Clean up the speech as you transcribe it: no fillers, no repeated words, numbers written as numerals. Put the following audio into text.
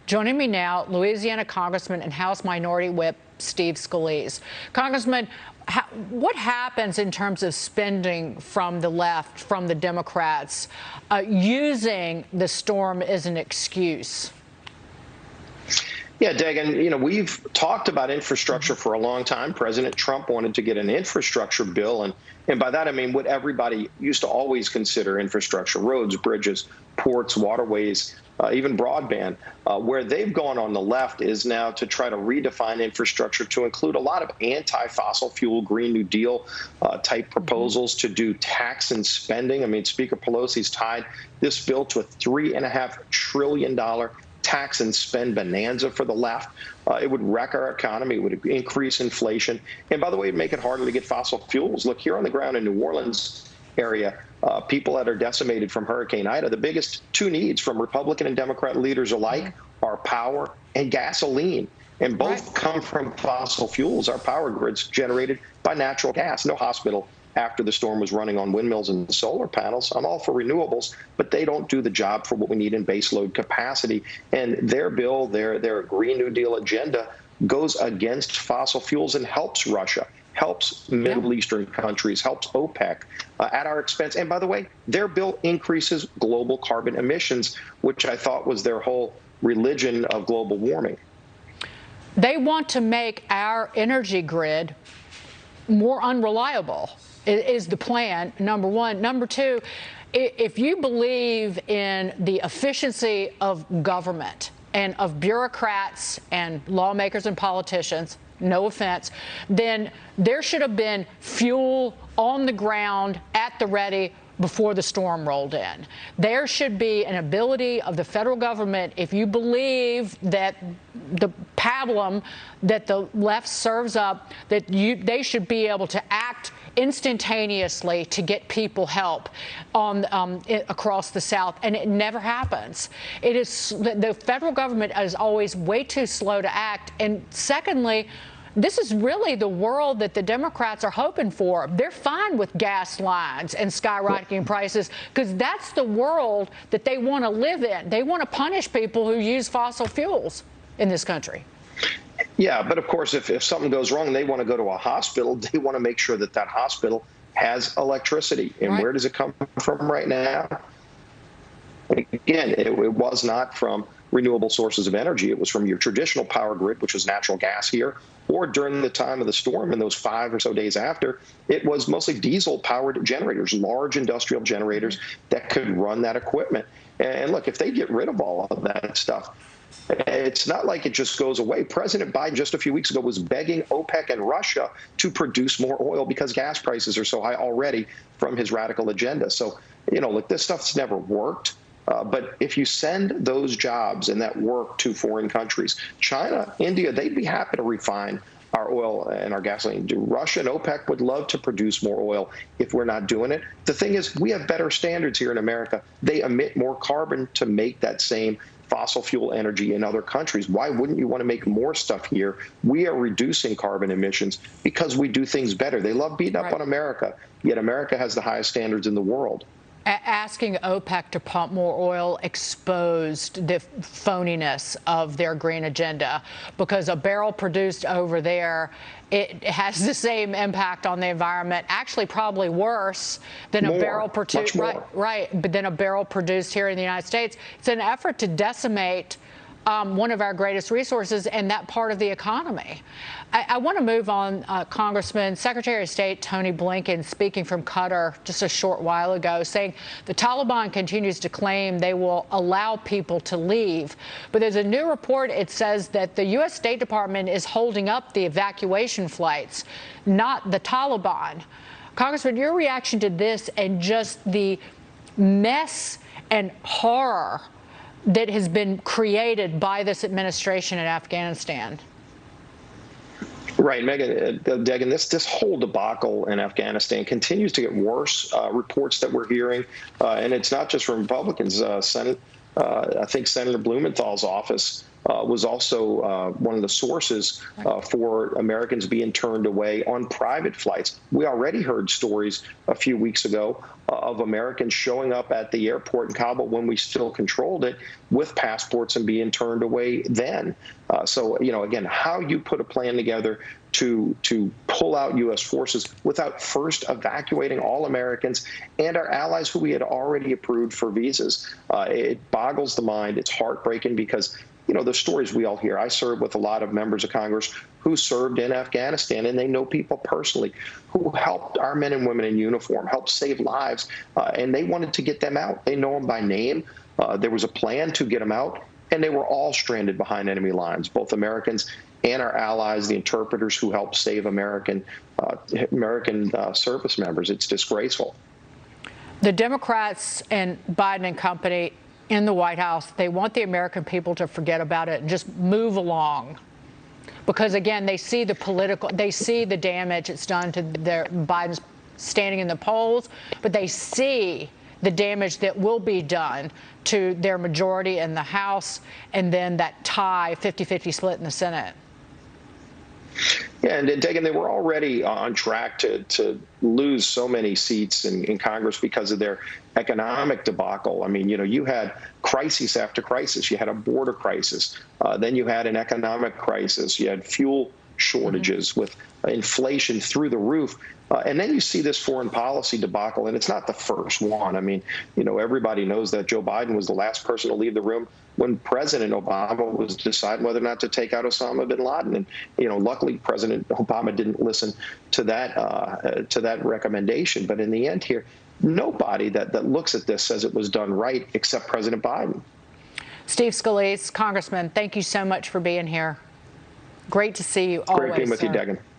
Joining me now, Louisiana Congressman and House Minority Whip Steve Scalise. Congressman, what happens in terms of spending from the left, from the Democrats, using the storm as an excuse? Yeah, Dagan, we've talked about infrastructure for a long time. President Trump wanted to get an infrastructure bill. And by that, I mean what everybody used to always consider infrastructure: roads, bridges, ports, waterways, even broadband. Where they've gone on the left is now to try to redefine infrastructure to include a lot of anti-fossil fuel, Green New Deal type proposals, to do tax and spending. I mean, Speaker Pelosi's tied this bill to a $3.5 trillion tax and spend bonanza for the left. It would wreck our economy. It would increase inflation. And by the way, it'd make it harder to get fossil fuels. Look, here on the ground in New Orleans area, people that are decimated from Hurricane Ida, the biggest two needs from Republican and Democrat leaders alike are power and gasoline. And both come from fossil fuels. Our power grid's generated by natural gas. No hospital after the storm was running on windmills and solar panels. I'm all for renewables, but they don't do the job for what we need in baseload capacity. And their bill, their Green New Deal agenda, goes against fossil fuels and helps Russia, helps Middle Eastern countries, helps OPEC at our expense. And by the way, their bill increases global carbon emissions, which I thought was their whole religion of global warming. They want to make our energy grid more unreliable, is the plan, number one. Number two, if you believe in the efficiency of government and of bureaucrats and lawmakers and politicians, no offense, then there should have been fuel on the ground at the ready before the storm rolled in. There should be an ability of the federal government, if you believe that the pablum that the left serves up, that they should be able to act instantaneously to get people help across the South, and it never happens. It is the federal government is always way too slow to act. And secondly, this is really the world that the Democrats are hoping for. They're fine with gas lines and skyrocketing prices because that's the world that they want to live in. They want to punish people who use fossil fuels in this country. Yeah, but of course, if something goes wrong and they want to go to a hospital, they want to make sure that that hospital has electricity. And where does it come from right now? Again, it was not from renewable sources of energy. It was from your traditional power grid, which was natural gas here, or during the time of the storm and those 5 or so days after, it was mostly diesel-powered generators, large industrial generators that could run that equipment. And look, if they get rid of all of that stuff, it's not like it just goes away. President Biden just a few weeks ago was begging OPEC and Russia to produce more oil because gas prices are so high already from his radical agenda. So, look, this stuff's never worked. But if you send those jobs and that work to foreign countries, China, India, they'd be happy to refine our oil and our gasoline. Russia and OPEC would love to produce more oil if we're not doing it. The thing is, we have better standards here in America. They emit more carbon to make that same fossil fuel energy in other countries. Why wouldn't you want to make more stuff here? We are reducing carbon emissions because we do things better. They love beating up on America, yet America has the highest standards in the world. Asking OPEC to pump more oil exposed the phoniness of their green agenda, because a barrel produced over there, it has the same impact on the environment, actually probably worse than a barrel produced, but than a barrel produced here in the United States. It's an effort to decimate one of our greatest resources and that part of the economy. I want to move on, Congressman. Secretary of State Tony Blinken speaking from Qatar just a short while ago, saying the Taliban continues to claim they will allow people to leave. But there's a new report. It says that the U.S. State Department is holding up the evacuation flights, not the Taliban. Congressman, your reaction to this and just the mess and horror that has been created by this administration in Afghanistan? Right, Megan, Dagan, this whole debacle in Afghanistan continues to get worse. Reports that we're hearing, and it's not just from Republicans. I think Senator Blumenthal's office was also one of the sources for Americans being turned away on private flights. We already heard stories a few weeks ago of Americans showing up at the airport in Kabul when we still controlled it with passports and being turned away then. So, again, how you put a plan together to pull out U.S. forces without first evacuating all Americans and our allies who we had already approved for visas. It boggles the mind. It's heartbreaking because, the stories we all hear. I served with a lot of members of Congress who served in Afghanistan, and they know people personally who helped our men and women in uniform, helped save lives, and they wanted to get them out. They know them by name. There was a plan to get them out, and they were all stranded behind enemy lines, both Americans and our allies, the interpreters who helped save American service members. It's disgraceful. The Democrats and Biden and company in the White House, they want the American people to forget about it and just move along. Because, again, they see the damage it's done to Biden's standing in the polls, but they see the damage that will be done to their majority in the House and then that tie 50-50 split in the Senate. Yeah, and Dagan, they were already on track to lose so many seats in Congress because of their economic debacle. I mean, you had crisis after crisis. You had a border crisis. Then you had an economic crisis. You had fuel shortages with inflation through the roof. And then you see this foreign policy debacle, and it's not the first one. I mean, everybody knows that Joe Biden was the last person to leave the room when President Obama was deciding whether or not to take out Osama bin Laden. And, luckily, President Obama didn't listen to that recommendation. But in the end here, nobody that looks at this says it was done right except President Biden. Steve Scalise, Congressman, thank you so much for being here. Great to see you always. Great being with you, Dagan.